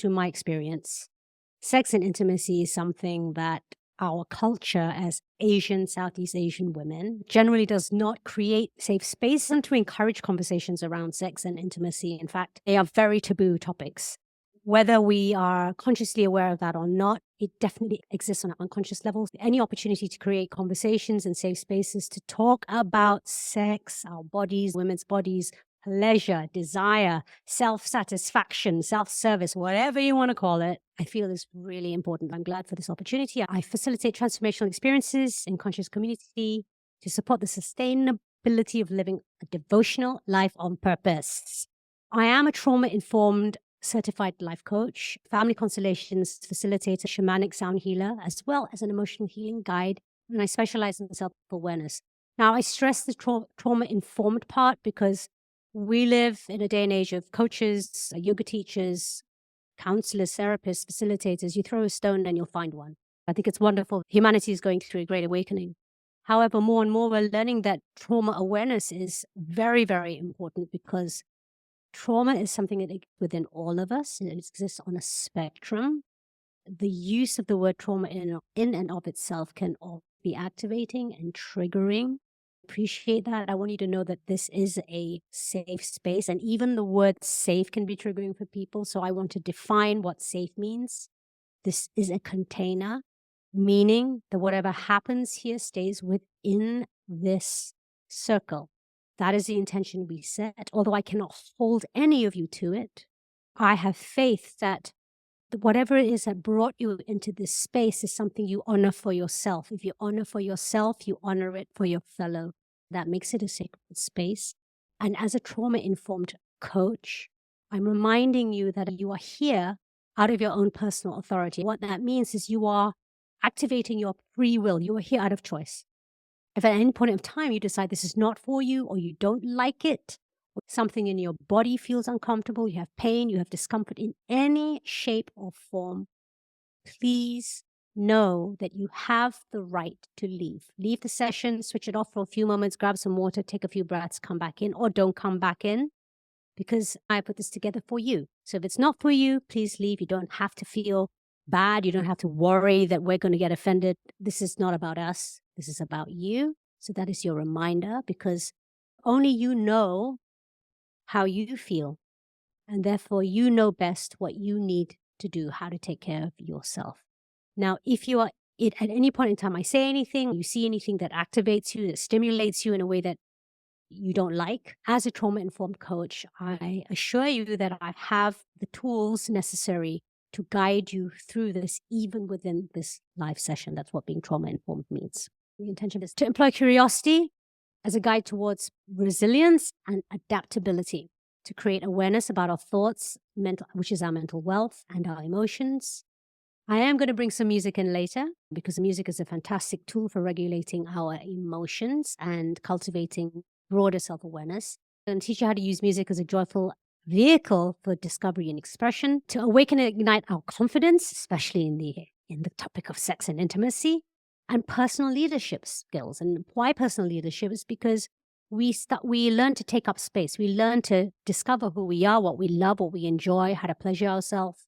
to my experience, sex and intimacy is something that our culture as Asian, Southeast Asian women generally does not create safe space and to encourage conversations around sex and intimacy. In fact, they are very taboo topics. Whether we are consciously aware of that or not, it definitely exists on an unconscious level. Any opportunity to create conversations and safe spaces to talk about sex, our bodies, women's bodies, pleasure, desire, self-satisfaction, self-service, whatever you want to call it, I feel is really important. I'm glad for this opportunity. I facilitate transformational experiences in conscious community to support the sustainability of living a devotional life on purpose. I am a trauma-informed certified life coach, family constellations facilitator, shamanic sound healer, as well as an emotional healing guide, and I specialize in self-awareness. Now, I stress the trauma-informed part because we live in a day and age of coaches, yoga teachers, counselors, therapists, facilitators. You throw a stone and you'll find one. I think it's wonderful. Humanity is going through a great awakening. However, more and more we're learning that trauma awareness is very, very important because trauma is something that exists within all of us. It exists on a spectrum. The use of the word trauma in and of itself can all be activating and triggering. Appreciate that. I want you to know that this is a safe space, and even the word safe can be triggering for people. So I want to define what safe means. This is a container, meaning that whatever happens here stays within this circle. That is the intention we set. Although I cannot hold any of you to it, I have faith that whatever it is that brought you into this space is something you honor for yourself. If you honor for yourself, you honor it for your fellow. That makes it a sacred space. And as a trauma-informed coach, I'm reminding you that you are here out of your own personal authority. What that means is you are activating your free will. You are here out of choice. If at any point of time you decide this is not for you or you don't like it, or something in your body feels uncomfortable, you have pain, you have discomfort in any shape or form, please know that you have the right to leave. Leave the session, switch it off for a few moments, grab some water, take a few breaths, come back in, or don't come back in, because I put this together for you. So if it's not for you, please leave. You don't have to feel bad. You don't have to worry that we're going to get offended. This is not about us. This is about you. So that is your reminder, because only you know how you feel. And therefore, you know best what you need to do, how to take care of yourself. Now, if you are at any point in time, I say anything, you see anything that activates you, that stimulates you in a way that you don't like, as a trauma-informed coach, I assure you that I have the tools necessary to guide you through this, even within this live session. That's what being trauma-informed means. The intention is to employ curiosity as a guide towards resilience and adaptability, to create awareness about our thoughts, which is our mental wealth, and our emotions. I am going to bring some music in later, because music is a fantastic tool for regulating our emotions and cultivating broader self-awareness, and teach you how to use music as a joyful vehicle for discovery and expression, to awaken and ignite our confidence, especially in the topic of sex and intimacy, and personal leadership skills. And why personal leadership is because we learn to take up space. We learn to discover who we are, what we love, what we enjoy, how to pleasure ourselves,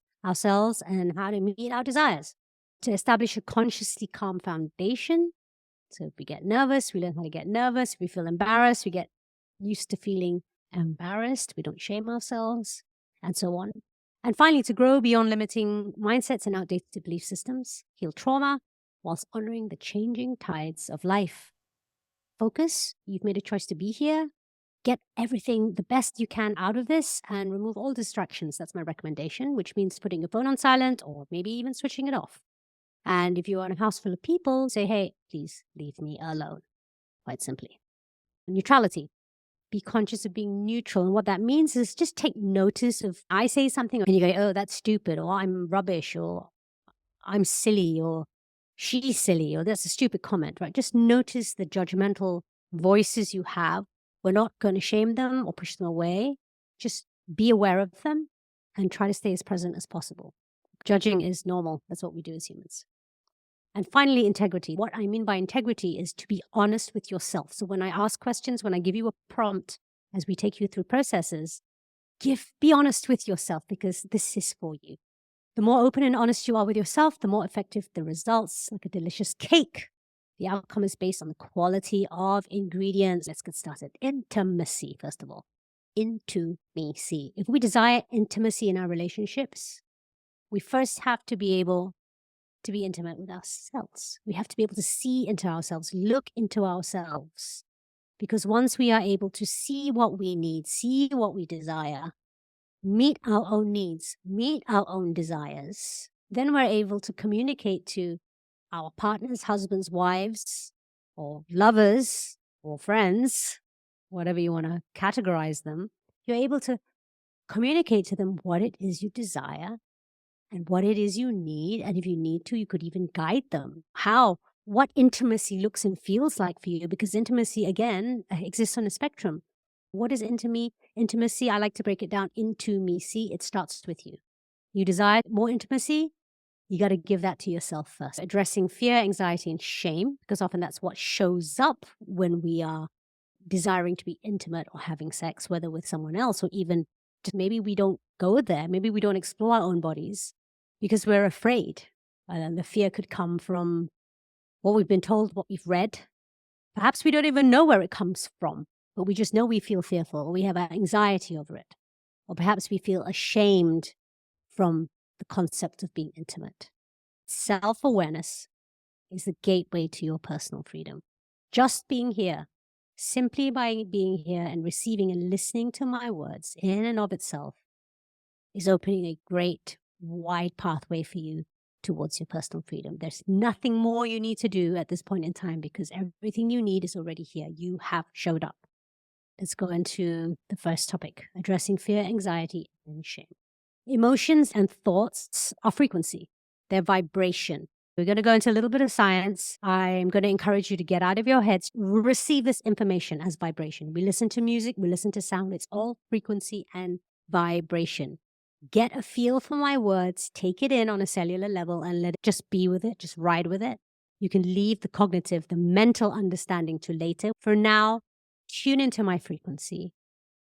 and how to meet our desires. To establish a consciously calm foundation. So if we get nervous, we learn how to get nervous. If we feel embarrassed, we get used to feeling embarrassed. We don't shame ourselves, and so on. And finally, to grow beyond limiting mindsets and outdated belief systems, heal trauma, whilst honoring the changing tides of life. Focus. You've made a choice to be here. Get everything, the best you can out of this, and remove all distractions. That's my recommendation, which means putting your phone on silent or maybe even switching it off. And if you're in a house full of people, say, hey, please leave me alone, quite simply. Neutrality. Be conscious of being neutral. And what that means is just take notice of, I say something and you go, oh, that's stupid, or I'm rubbish, or I'm silly, or she's silly, or that's a stupid comment, right? Just notice the judgmental voices you have. We're not going to shame them or push them away. Just be aware of them and try to stay as present as possible. Judging is normal. That's what we do as humans. And finally, integrity. What I mean by integrity is to be honest with yourself. So when I ask questions, when I give you a prompt, as we take you through processes, be honest with yourself, because this is for you. The more open and honest you are with yourself, the more effective the results, like a delicious cake. The outcome is based on the quality of ingredients. Let's get started. Intimacy, first of all. Intimacy. If we desire intimacy in our relationships, we first have to be able to be intimate with ourselves. We have to be able to see into ourselves, look into ourselves. Because once we are able to see what we need, see what we desire, meet our own needs, meet our own desires, then we're able to communicate to our partners, husbands, wives, or lovers, or friends, whatever you want to categorize them. You're able to communicate to them what it is you desire and what it is you need. And if you need to, you could even guide them. What intimacy looks and feels like for you, because intimacy, again, exists on a spectrum. What is intimacy? I like to break it down into me. See, it starts with you. You desire more intimacy, you got to give that to yourself first. Addressing fear, anxiety, and shame, because often that's what shows up when we are desiring to be intimate or having sex, whether with someone else or even just maybe we don't go there. Maybe we don't explore our own bodies because we're afraid. And the fear could come from what we've been told, what we've read. Perhaps we don't even know where it comes from, but we just know we feel fearful, or we have anxiety over it. Or perhaps we feel ashamed from the concept of being intimate. Self-awareness is the gateway to your personal freedom. Just being here, simply by being here and receiving and listening to my words in and of itself is opening a great, wide pathway for you towards your personal freedom. There's nothing more you need to do at this point in time because everything you need is already here. You have showed up. Let's go into the first topic, addressing fear, anxiety, and shame. Emotions and thoughts are frequency. They're vibration. We're going to go into a little bit of science. I'm going to encourage you to get out of your heads, receive this information as vibration. We listen to music, we listen to sound. It's all frequency and vibration. Get a feel for my words, take it in on a cellular level and let it just be with it, just ride with it. You can leave the cognitive, the mental understanding to later. For now, tune into my frequency,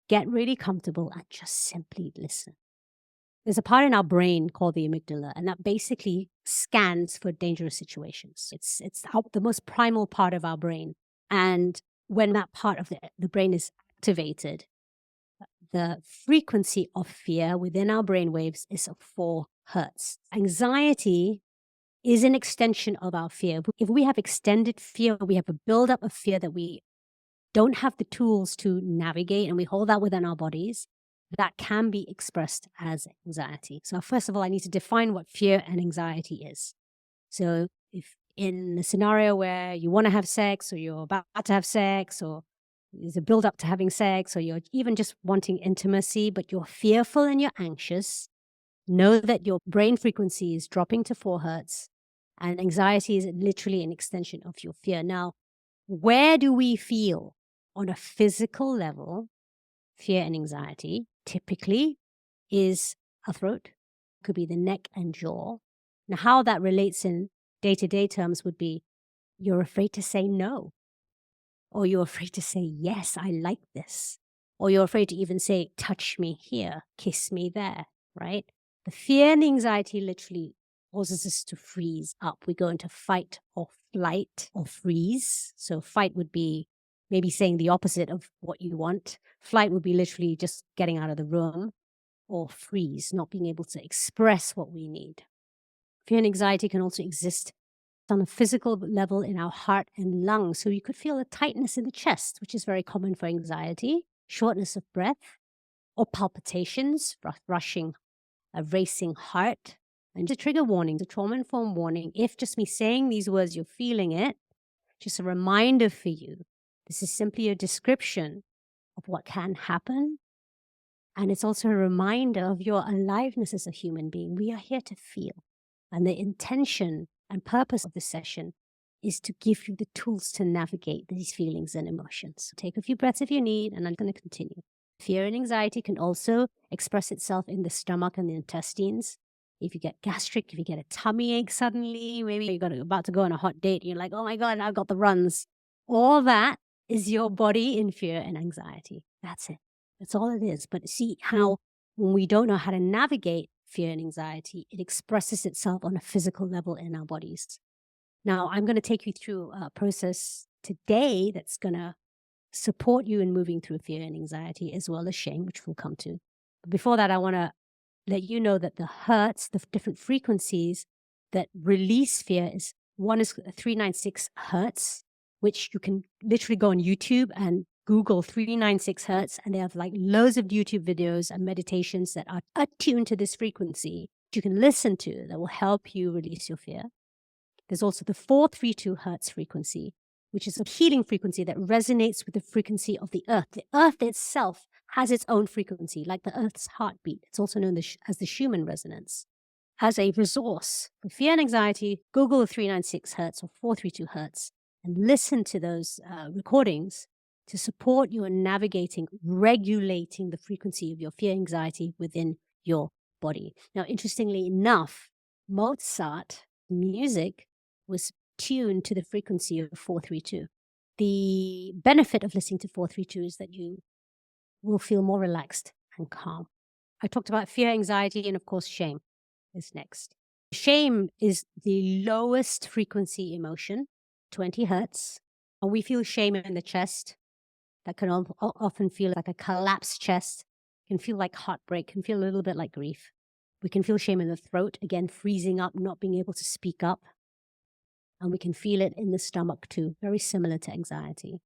get really comfortable and just simply listen. There's a part in our brain called the amygdala, and that basically scans for dangerous situations. It's the most primal part of our brain. And when that part of the brain is activated, the frequency of fear within our brain waves is of 4 hertz. Anxiety is an extension of our fear. If we have extended fear, we have a buildup of fear that we don't have the tools to navigate, and we hold that within our bodies, that can be expressed as anxiety. So first of all, I need to define what fear and anxiety is. So if in a scenario where you want to have sex, or you're about to have sex, or there's a build up to having sex, or you're even just wanting intimacy, but you're fearful and you're anxious, know that your brain frequency is dropping to 4 hertz, and anxiety is literally an extension of your fear. Now, where do we feel on a physical level fear and anxiety? Typically is a throat, could be the neck and jaw. Now, how that relates in day-to-day terms would be you're afraid to say no, or you're afraid to say, yes, I like this, or you're afraid to even say, touch me here, kiss me there, right? The fear and the anxiety literally causes us to freeze up. We go into fight or flight or freeze. So fight would be maybe saying the opposite of what you want. Flight would be literally just getting out of the room, or freeze, not being able to express what we need. Fear and anxiety can also exist on a physical level in our heart and lungs. So you could feel a tightness in the chest, which is very common for anxiety, shortness of breath, or palpitations, rushing, a racing heart. And the trigger warning, the trauma-informed warning, if just me saying these words, you're feeling it, just a reminder for you. This is simply a description of what can happen. And it's also a reminder of your aliveness as a human being. We are here to feel. And the intention and purpose of this session is to give you the tools to navigate these feelings and emotions. Take a few breaths if you need, and I'm going to continue. Fear and anxiety can also express itself in the stomach and the intestines. If you get gastric, if you get a tummy ache suddenly, maybe you're about to go on a hot date, and you're like, oh my God, I've got the runs. All that is your body in fear and anxiety. That's it. That's all it is. But see how when we don't know how to navigate fear and anxiety, it expresses itself on a physical level in our bodies. Now, I'm going to take you through a process today that's going to support you in moving through fear and anxiety, as well as shame, which we'll come to. But before that, I want to let you know that the hertz, the different frequencies that release fear is, one is 396 hertz, which you can literally go on YouTube and Google 396 hertz, and they have like loads of YouTube videos and meditations that are attuned to this frequency you can listen to that will help you release your fear. There's also the 432 hertz frequency, which is a healing frequency that resonates with the frequency of the earth. The earth itself has its own frequency, like the earth's heartbeat. It's also known as the Schumann resonance. As a resource for fear and anxiety, Google 396 hertz or 432 hertz and listen to those recordings to support you in navigating, regulating the frequency of your fear and anxiety within your body. Now, interestingly enough, Mozart music was tuned to the frequency of 432. The benefit of listening to 432 is that you will feel more relaxed and calm. I talked about fear, anxiety, and of course, shame is next. Shame is the lowest frequency emotion, 20 hertz. We feel shame in the chest. That can often feel like a collapsed chest, can feel like heartbreak, can feel a little bit like grief. We can feel shame in the throat, again, freezing up, not being able to speak up. And we can feel it in the stomach too, very similar to anxiety.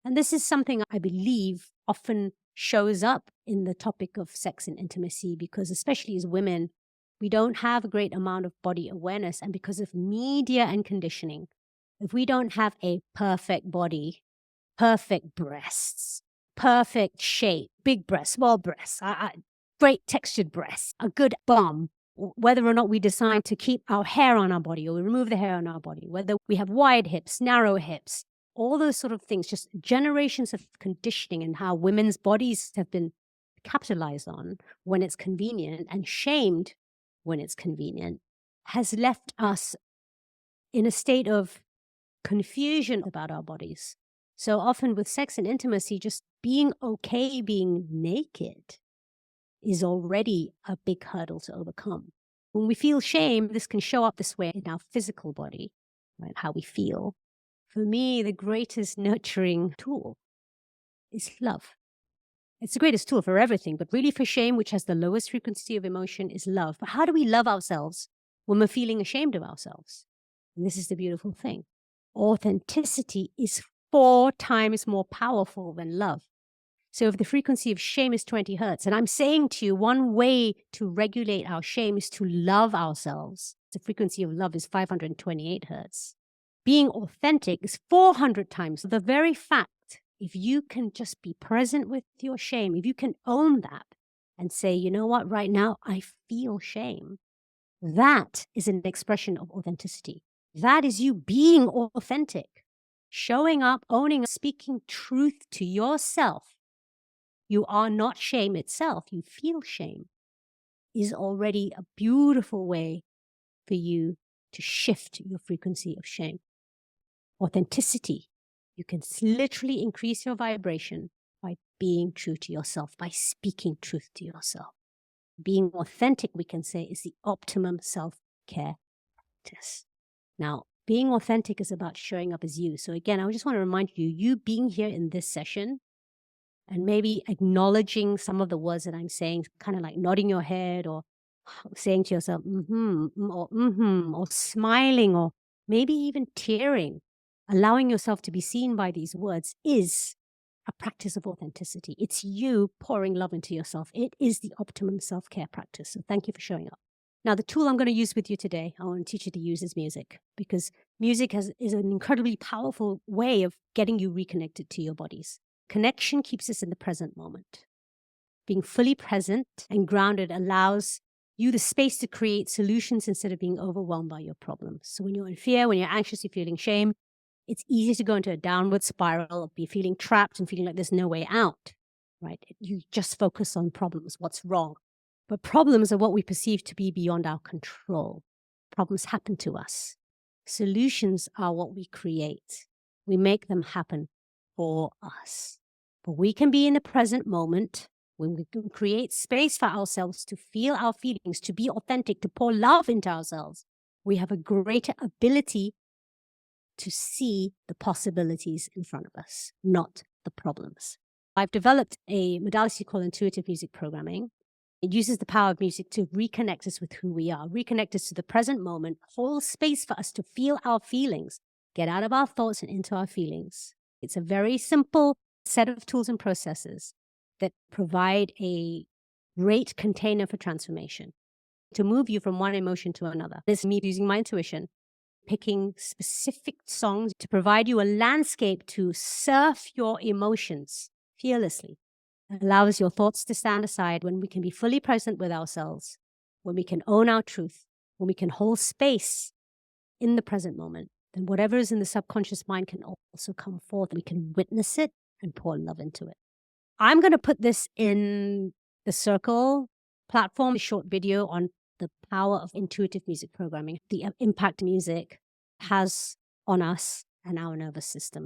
And this is something I believe often shows up in the topic of sex and intimacy, because especially as women, we don't have a great amount of body awareness. And because of media and conditioning, if we don't have a perfect body, perfect breasts, perfect shape, big breasts, small breasts, great textured breasts, a good bum, whether or not we decide to keep our hair on our body or we remove the hair on our body, whether we have wide hips, narrow hips, all those sort of things, just generations of conditioning and how women's bodies have been capitalized on when it's convenient and shamed when it's convenient, has left us in a state of confusion about our bodies. So often with sex and intimacy, just being okay being naked is already a big hurdle to overcome. When we feel shame, this can show up this way in our physical body, right? How we feel. For me, the greatest nurturing tool is love. It's the greatest tool for everything, but really for shame, which has the lowest frequency of emotion, is love. But how do we love ourselves when we're feeling ashamed of ourselves? And this is the beautiful thing. Authenticity is 4 times more powerful than love. So if the frequency of shame is 20 hertz, and I'm saying to you, one way to regulate our shame is to love ourselves. The frequency of love is 528 hertz. Being authentic is 400 times. The very fact, if you can just be present with your shame, if you can own that and say, you know what, right now I feel shame, that is an expression of authenticity. That is you being authentic, showing up, owning, speaking truth to yourself. You are not shame itself. You feel shame is already a beautiful way for you to shift your frequency of shame. Authenticity. You can literally increase your vibration by being true to yourself, by speaking truth to yourself. Being authentic, we can say, is the optimum self-care practice. Now, being authentic is about showing up as you. So again, I just want to remind you, you being here in this session and maybe acknowledging some of the words that I'm saying, kind of like nodding your head or saying to yourself, or smiling, or maybe even tearing, allowing yourself to be seen by these words is a practice of authenticity. It's you pouring love into yourself. It is the optimum self-care practice. So thank you for showing up. Now, the tool I'm going to use with you today, I want to teach you to use is music, because music is an incredibly powerful way of getting you reconnected to your bodies. Connection keeps us in the present moment. Being fully present and grounded allows you the space to create solutions instead of being overwhelmed by your problems. So when you're in fear, when you're anxious, you're feeling shame, it's easy to go into a downward spiral of be feeling trapped and feeling like there's no way out, right? You just focus on problems, what's wrong. But problems are what we perceive to be beyond our control. Problems happen to us. Solutions are what we create. We make them happen for us. But we can be in the present moment when we can create space for ourselves to feel our feelings, to be authentic, to pour love into ourselves, we have a greater ability to see the possibilities in front of us, not the problems. I've developed a modality called intuitive music programming. It uses the power of music to reconnect us with who we are, reconnect us to the present moment, hold space for us to feel our feelings, get out of our thoughts and into our feelings. It's a very simple set of tools and processes that provide a great container for transformation to move you from one emotion to another. This is me using my intuition, picking specific songs to provide you a landscape to surf your emotions fearlessly. It allows your thoughts to stand aside when we can be fully present with ourselves, when we can own our truth, when we can hold space in the present moment. Then whatever is in the subconscious mind can also come forth. We can witness it and pour love into it. I'm going to put this in the Circle platform, a short video on the power of intuitive music programming, the impact music has on us and our nervous system.